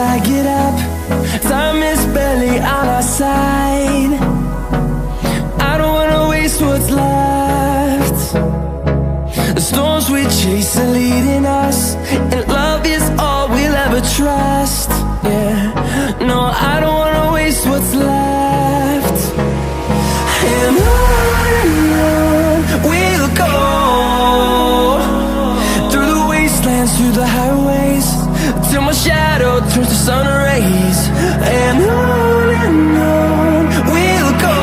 I get up. Time is barely on our side. I don't wanna waste what's left. The storms we chase are leading us, and love is all we'll ever trust. Yeah, no, I don't wanna waste what's left. And on we'll go, through the wastelands, through the highways, till my shadow turns to sun rays. And on we'll go,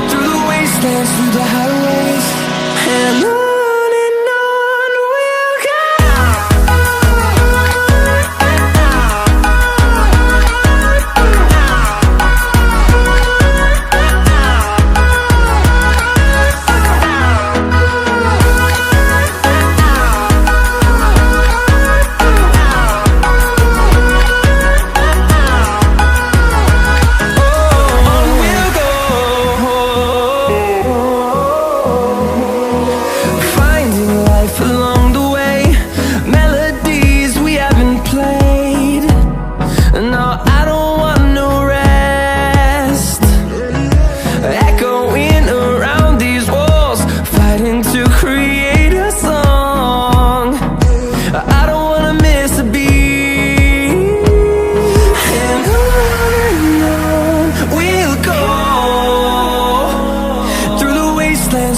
through the wastelands, through the highways, and on we'll go.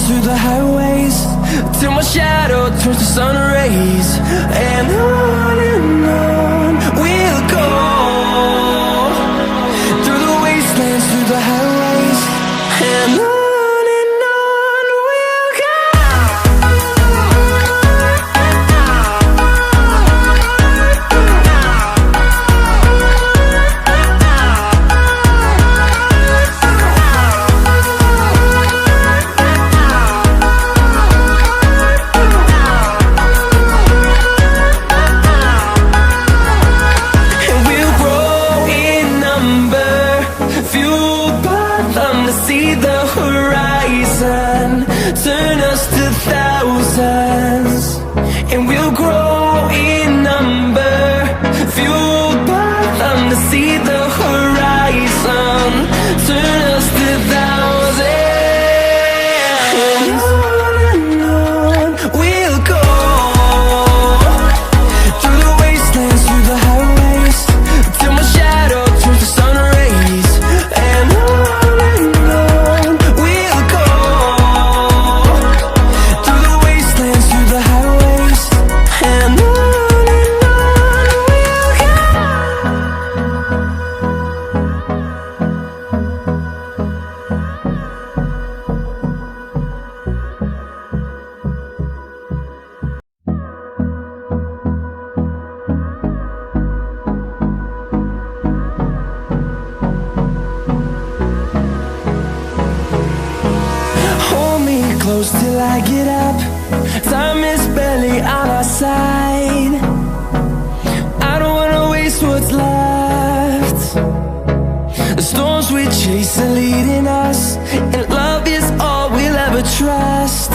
Through the highways, till my shadow turns to sun rays. And on we'll go, through the wastelands, through the highways, and on we'll go. See the horizon, turn us to thousands, and we'll grow in number, fueled by them. To see the horizon, turn us to thousands, and on we'll go, through the wastelands, through the highways, till my shadow turns to sun rays. And close till I get up. Time is barely on our side. I don't wanna waste what's left. The storms we chase are leading us, and love is all we'll ever trust.